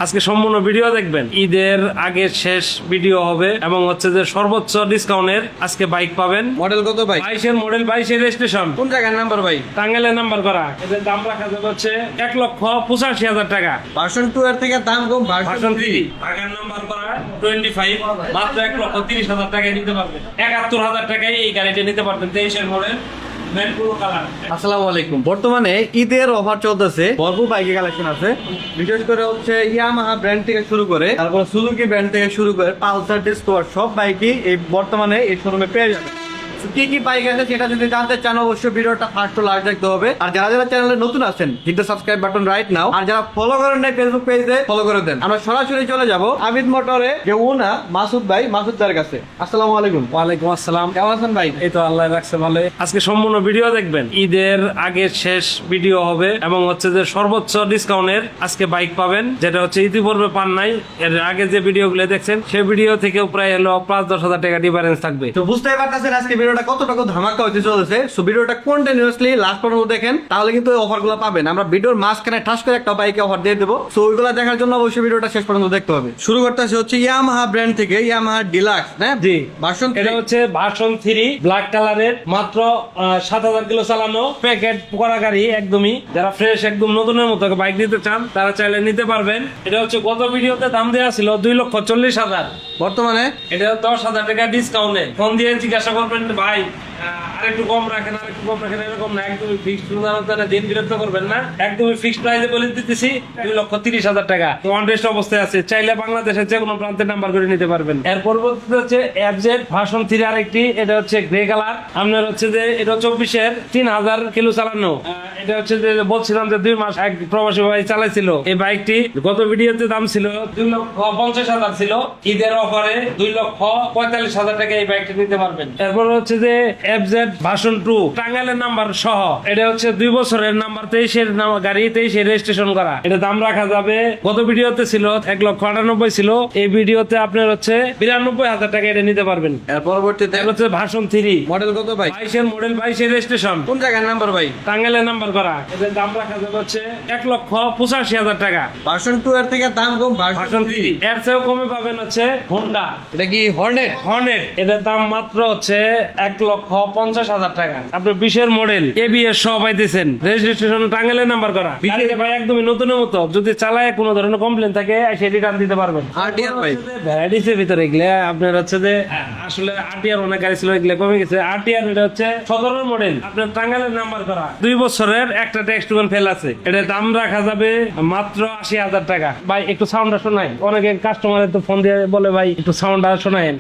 আজকে সম্পূর্ণ ভিডিও দেখবেন। ঈদের আগে শেষ ভিডিও হবে এবং হচ্ছে যে সর্বোচ্চ ডিসকাউন্টের আজকে বাইক পাবেন। মডেল কত ভাই? 22 মডেল, 22 রেজিস্ট্রেশন। কোন জায়গার নাম্বার ভাই? টাঙ্গাইলের নাম্বার করা। এদের দাম রাখা যাবে হচ্ছে 1,85,000 টাকা। ভার্সন 2 এর থেকে দাম কম। ভার্সন 3 ঢাকার নাম্বার করা 25 মাত্র 1,30,000 টাকায় নিতে পারবেন। 71,000 টাকায় এই গাড়িটা নিতে পারবেন। 23 মডেল আসসালামু আলাইকুম। বর্তমানে ঈদের অফার চলতেছে, ভরপুর বাইকের কালেকশন আছে। বিশেষ করে হচ্ছে ইয়ামাহা ব্র্যান্ড থেকে শুরু করে তারপর সুজুকি ব্র্যান্ড থেকে শুরু করে পালসার, ডিসকভার সব বাইকই এই বর্তমানে এই শোরুমে পেয়ে যাবেন। কি কি বাইক আছে সেটা যদি জানতে চান অবশ্যই ভিডিওটা ফার্স্ট টু লাস্ট দেখতে হবে। আর যারা যারা চ্যানেলে নতুন আছেন hit the subscribe button right now. আর যারা ফলো করেন নাই ফেসবুক পেজে ফলো করে দেন। আমরা সরাসরি চলে যাব আবিদ মোটরে যে ওনার মাসুদ ভাই, মাসুদদার কাছে। আসসালামু আলাইকুম। ওয়ালাইকুম আসসালাম। কেমন আছেন ভাই? এই তো আল্লাহ রাখছে ভালো। আজকে সম্পূর্ণ ভিডিও দেখবেন। ঈদের আগে শেষ ভিডিও হবে এবং হচ্ছে যে সর্বোচ্চ ডিসকাউন্টের আজকে বাইক পাবেন, যেটা হচ্ছে ইতিপূর্বে পান নাই। এর আগে যে ভিডিওগুলো দেখছেন সেই ভিডিও থেকেও প্রায় হলো 5-10 হাজার টাকা ডিফারেন্স থাকবে। তো বুঝতেই পারতেছেন আজকে ভিডিওটা কতটুকু ধামাকা হতে চলেছে। সো ভিডিওটা কন্টিনিউয়াসলি লাস্ট পর্যন্ত দেখেন, তাহলে কিন্তু এই অফারগুলো পাবেন। আমরা ভিডিওর মাঝখানে ঠাস করে একটা বাইকে অফার দিয়ে দেবো। সো ওইগুলো দেখার জন্য অবশ্যই ভিডিওটা শেষ পর্যন্ত দেখতে হবে। শুরু করতেছে হচ্ছে ইয়ামাহা ব্র্যান্ড থেকে, ইয়ামাহা ডিলাক্স। হ্যাঁ জি, ভার্সন এটা হচ্ছে ভার্সন 3 ব্ল্যাক কালারের, মাত্র 7,000 কিলো চালানো, প্যাকেট করা গাড়ি একদমই। যারা ফ্রেশ একদম নতুনের মতো বাইক নিতে চান তারা চাইলে নিতে পারবেন। এটা হচ্ছে গত ভিডিওতে দাম দেওয়া ছিল 2,40,000, বর্তমানে এটা 10,000 টাকা ডিসকাউন্টে। ফোন দিয়ে জিজ্ঞাসা করবেন ভাই আরেকটু কম রাখেন, আরেকটু কম রাখেন, এরকম না, একদমই ফিক্সড। দিন বিরক্ত করবেন না, একদমই ফিক্সড প্রাইসে বলে দিতেছি 2,30,000 টাকা। ওয়ান টেস্ট অবস্থায় আছে, চাইলে বাংলাদেশের যে কোনো প্রান্তে নাম্বার করে নিতে পারবেন। এর পরবর্তীতে হচ্ছে এফজেড ভার্সন 3 আরেকটি, এটা হচ্ছে গ্রে কালার। আপনার হচ্ছে যে এটা 24-এর 3,000 কিলো চালানো। এটা হচ্ছে যে বলছিলাম যে 2 মাস এক প্রবাসী ভাই চালাইছিল এই বাইকটি। গত ভিডিওতে দাম ছিল 2,50,000 ছিল, ঈদের অফারে 2,45,000 টাকা এই বাইকটি নিতে পারবেন। এরপর হচ্ছে যে এফজেড ভার্সন 2 টাঙ্গাইলের নাম্বার সহ, এটা হচ্ছে 2 বছরের নাম্বার, 23-এর গাড়ি, 23-এ রেজিস্ট্রেশন করা। এটা দাম রাখা যাবে, গত ভিডিওতে ছিল 1,98,000 ছিল, এই ভিডিওতে আপনার হচ্ছে 92,000 টাকা এটা নিতে পারবেন। এর পরবর্তীতে হচ্ছে ভার্সন 3 মডেল কত ভাই? 22-এর মডেল, 22-এর রেজিস্ট্রেশন। কোন জায়গার নাম্বার ভাই? টাঙ্গাইলের নাম্বার করা। এদের দাম রাখা যাবে হচ্ছে 1,85,000 টাকা। ভার্সন 2 এর থেকে দাম কম। ভার্সন 3 এর চেয়েও কমে পাবেন হচ্ছে হোন্ডা। এটা কি হর্নেট? হর্নেট, এটার দাম মাত্র হচ্ছে 1,50,000 টাকা। আপনি 20-এর মডেল, এবিএস সহ পাইতেছেন, রেজিস্ট্রেশন টাঙ্গাইলের নাম্বার করা। গাড়িটা ভাই একদমই নতুনের মতো, যদি চালায় কোনো ধরনের কমপ্লেন থাকে সেই রিটার্ন দিতে পারবেন। আরটিআর ভাই? ভ্যারাইটিসের ভিতরে এগুলা আপনার হচ্ছে যে আসলে আরটিআর অনেক গাড়ি ছিল, এগুলা কমে গেছে। আরটিআর এটা হচ্ছে 17-এর মডেল, আপনার টাঙ্গাইলের নাম্বার করা, 2 বছরের, একটা টেক্সট ফেল আছে। এটার দাম রাখা যাবে মাত্র 80,000 টাকা। ভাই একটু সাউন্ডটা শোনাই, অনেকে কাস্টমারের তো ফোন দিয়ে বলে ভাই একটু সাউন্ডটা শোনায়েন।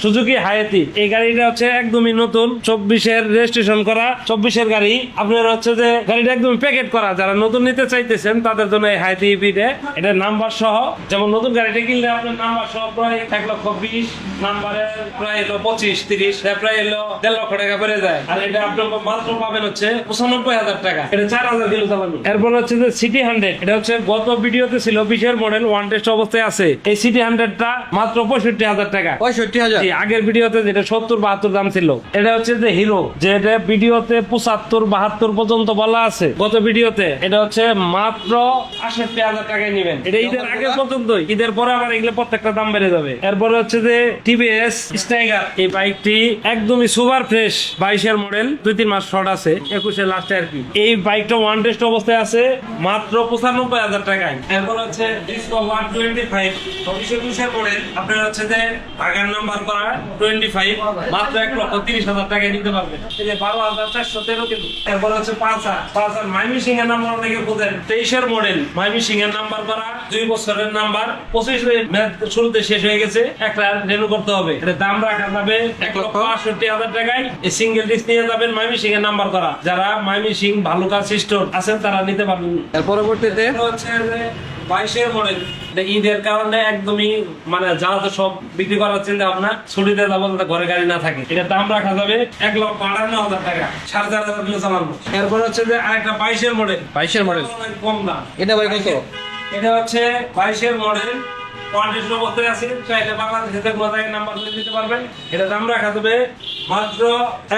সুজুকি হায়াতি, এই গাড়িটা হচ্ছে একদমই নতুন, 24-এর রেজিস্ট্রেশন করা, 24-এর গাড়ি। আপনার হচ্ছে যে গাড়িটা একদম প্যাকেট করা। যারা নতুন নিতে চাইতেছেন তাদের জন্য এই হায়াতি ইভিটা, এটা নাম্বার সহ। যেমন নতুন গাড়িটা কিনলে আপনার নাম্বার সহ প্রায় 1,20,000, নাম্বারে প্রায় 25-30, প্রায় 1.5 লক্ষ টাকা পড়ে যায়। আর এটা আপনার মাত্র পাবেন হচ্ছে 95,000 টাকা। এটা 4,000 কিলো চালানো। এরপর হচ্ছে যে সিটি 100, এটা হচ্ছে গত ভিডিওতে ছিল 20-এর মডেল, ওয়ান টেস্ট অবস্থায় আছে। এই সিটি 100টা মাত্র 65,000 টাকা। 65,000? আগের ভিডিওতে যেটা 70-72 দাম ছিল, এটা হচ্ছে যে হিরো, যেটা ভিডিওতে 75-72 পর্যন্ত বলা আছে। গত ভিডিওতে এটা হচ্ছে মাত্র 68,000 টাকায় নেবেন। এটা ঈদের আগে পর্যন্ত, ঈদের পরে আবার এগুলো প্রত্যেকটা দাম বেড়ে যাবে। এরপরে হচ্ছে যে টিভিএস স্টাইগার, এই বাইকটি একদমই সুপার ফ্রেশ, 22-এর মডেল, 2-3 মাস শর্ট আছে, 21-এর লাস্টে আর কি। এই বাইকটা ওয়ান টেস্ট অবস্থায় আছে মাত্র 95,000 টাকায়। এরপর হচ্ছে ডিসকভার 25, 24-এর মডেল, আপনার হচ্ছে যে ঢাকার নাম্বার করা 25, মাত্র 1,30,000 টাকায় নিতে পারবেন। এই যে 12,413 কিন্তু। এরপর হচ্ছে পালসার মাইমি সিং এর নাম্বার, অনেকে বোঝেন, 23-এর মডেল, মাইমি সিং এর নাম্বার করা, 2 বছরের নাম্বার, 25-এর শুরুতে শেষ হয়ে গেছে, একটা রেনু করতে হবে। এটা দাম রাখা যাবে 1,68,000 টাকায়। এই সিঙ্গেল ডিস্ক নিয়ে যাবেন, মাইমি সিং এর নাম্বার করা। যারা মাইমি সিং ভালুকা স্টোর আছেন তারা নিতে পারবেন। এর পরবর্তীতে হচ্ছে যে 22-এর মডেল, ঈদের কারণে একদমই মানে যারা তো সব বিক্রি করার চিন্তা ভাবনা, ছুটিতে যাবো যাতে ঘরে গাড়ি না থাকে। এটা দাম রাখা যাবে 1,58,000 টাকা, 4,500 কিলো চালানো। এরপর হচ্ছে যে আরেকটা 22-এর মডেল, 22-এর মডেল কম দাম। এটা ভাই কত? এটা হচ্ছে 22-এর মডেল, কোয়ান্টিটি অবস্থায় আছে, চাইলে বাংলাদেশে যে কোনো জায়গায় নাম্বার করে দিতে পারবেন। এটা দাম রাখা যাবে মাত্র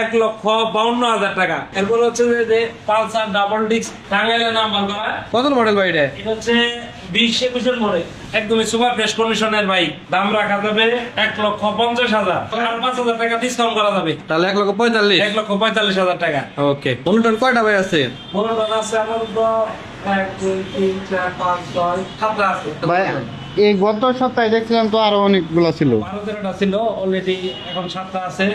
1,52,000 টাকা। এরপর হচ্ছে যে পালসার ডাবল ডিস্ক টাঙ্গাইলের নাম্বার করা, কত মডেল ভাই এটা? এটা হচ্ছে 20-21 মডেল, একদমই সুপার ফ্রেশ কন্ডিশনের বাইক। দাম রাখা যাবে 1,50,000, আর 5,000 টাকা ডিসকাউন্ট করা যাবে, তাহলে 1,45,000। 1,45,000 টাকা। ওকে, মনোটন কয়টা ভাই আছে? মনোটন আছে আপাতত 1, 2, 3, 4, 5, 6, 7টা আছে। ভাই এই গত সপ্তাহে দেখছিলাম তো আরো অনেকগুলো ছিল। 12-13টা ছিল অলরেডি, এখন 7টা আছে।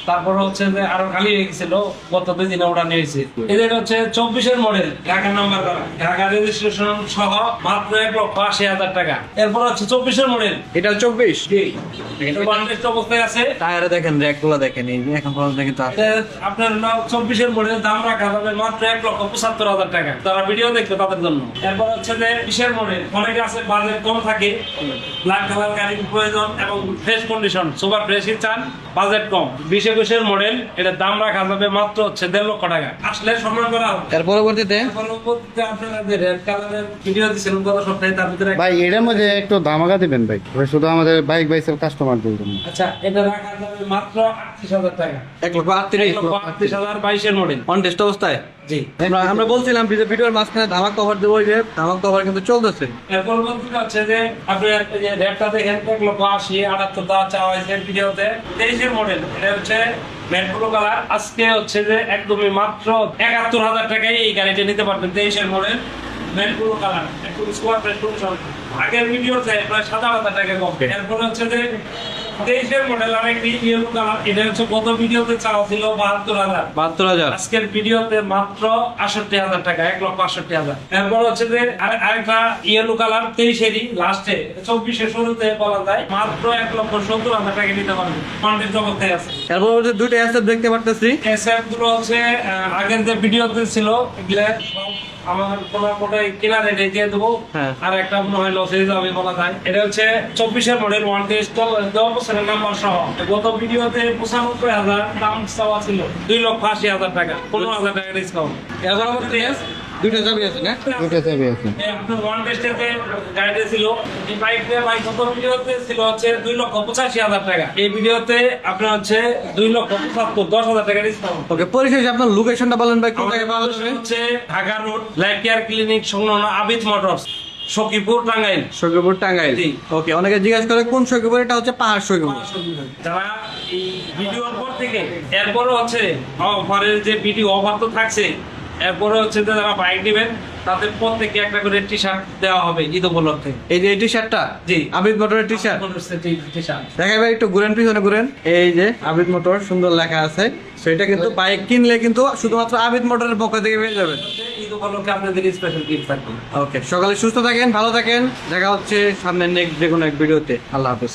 তারপর হচ্ছে যে আরো খালি হয়ে গেছিল, গত 2 দিনে ওটা নিয়েছি। এদের হচ্ছে 24-এর মডেল, ঢাকা নাম্বার করা, ঢাকা রেজিস্ট্রেশন সহ, মাত্র 1,80,000 টাকা। এরপর হচ্ছে 24-এর মডেল, এটা 24। জি এটা বান্ডেস্ট অবস্থায় আছে। টায়ারে দেখেন, র্যাকগুলো দেখেন, এই যে এখন পর্যন্ত কিন্তু আছে। এটা আপনার 24-এর মডেল, দাম রাখা যাবে মাত্র 1,75,000 টাকা, যারা ভিডিও দেখবে তাদের জন্য। এরপর হচ্ছে যে 20-এর মডেল, অনেকে আছে বাজেট কম থাকে, ব্ল্যাক কালার গাড়ির প্রয়োজন এবং ফ্রেশ কন্ডিশন, সুপার ফ্রেশই চান, বাজেট কম, 20-21-এর মডেল, এটার দাম রাখা যাবে মাত্র হচ্ছে 1.5 লক্ষ টাকা। আসলে সম্মান করা হবে। এর পরবর্তীতে পরবর্তীতে আপনারা যে রেড কালারের ভিডিও দিয়েছিলেন গত সপ্তাহে, তার ভিতরে ভাই এটার মধ্যে একটু ধামাকা দিবেন ভাই, ওই শুধু আমাদের বাইক বাইসের কাস্টমারদের জন্য। আচ্ছা, এটা রাখা যাবে মাত্র 38,000 টাকা। 1,38,000। 1,38,000 22-এর মডেল। অন টেস্ট অবস্থায়। জি। আমরা বলছিলাম ভিডিওর মাঝখানে ধামাক কভার দেবো, ওই যে ধামাক কভার কিন্তু চলতেছে। এরপর বলতে হচ্ছে যে আপনি যে রেটটা দেখেন 1,80,000 78 দেওয়া চাওয়া হয়েছে ভিডিওতে। 23-এর মডেল, এটা হচ্ছে ম্যাট ব্লু কালার। আজকে হচ্ছে যে একদমই মাত্র 71,000 টাকায় এই গাড়িটা নিতে পারবেন। 23-এর মডেল, ম্যাট ব্লু কালার, একটু স্কোয়ার প্রেস কন্ডিশন, আগের ভিডিওতে প্রায় 7,000 টাকা কম। এরপর হচ্ছে যে 23-এর মডেল, আর একটি ইয়েলো কালার, এটা হচ্ছে গত ভিডিওতে চাওয়া ছিল 72,000, 72,000। আজকের ভিডিওতে মাত্র 68,000 টাকা, 1,68,000। এরপর হচ্ছে যে আরেকটা ইয়েলো কালার, 23-এরই লাস্টে, 24-এর শুরুতে বলা যায়, মাত্র 1,70,000 টাকা নিতে পারবেন। কন্টেন্ট অবস্থায় আছে। এর পরবর্তীতে দুইটা অ্যাসেট দেখতে পারতেছি। এসএফ গুলো হচ্ছে আগের যে ভিডিওতে ছিল, এগুলা আমার কোনোটাই কেনা রেটে দিয়ে দেবো। হ্যাঁ। আর একটা মনে হয় লস হয়ে যাবে বলা যায়। এটা হচ্ছে 24-এর মডেল, 1 টেস্ট 10 নাম্বার সহ। গত ভিডিওতে 95,000 দাম চাওয়া ছিল, 2,80,000 টাকা, 15,000 টাকা ডিসকাউন্ট। এর পরবর্তীতে দুইটা চাবি আছে না? দুটো চাবি আছে। আপনার 1 টেস্টের যে গাড়িটা ছিল, এই বাইকটা গত ভিডিওতে ছিল হচ্ছে 2,85,000 টাকা। এই ভিডিওতে আপনার হচ্ছে 2,75,000, 10,000 টাকা ডিসকাউন্ট। ওকে, পরিশেষে আপনার লোকেশনটা বলেন ভাই, কোথায় পাওয়া যাবে? হচ্ছে Dhaka road, life care clinic সংলগ্ন আবিদ মোটরস, সখীপুর, টাঙ্গাইল। সখীপুর, টাঙ্গাইল। জি। ওকে, অনেকে জিজ্ঞাসা করে কোন সখীপুর, এটা হচ্ছে পাহাড় সখীপুর। যারা এই ভিডিওর পর থেকে এরপরে হচ্ছে অফারের যে ভিডিও অফার তো থাকছে, এরপরে হচ্ছে যে যারা বাইক নেবেন তাদের প্রত্যেককে একটা করে টি শার্ট দেওয়া হবে ঈদ উপলক্ষে। এই যে এই টি শার্টটা, জি। আবিদ মোটরের টি শার্ট। টি শার্ট দেখাই ভাই, একটু ঘুরেন, পিছনে ঘুরেন। এই যে আবিদ মোটর সুন্দর লেখা আছে, সেটা কিন্তু বাইক কিনলে কিন্তু শুধুমাত্র আবিদ মোটরের পক্ষ থেকে পেয়ে যাবেন। ঈদ উপলক্ষে আপনাদের স্পেশাল গিফট থাকবে। ওকে, সকালে সুস্থ থাকেন, ভালো থাকেন, দেখা হচ্ছে সামনের নেক্সট যে কোনো এক ভিডিওতে। আল্লাহ হাফেজ।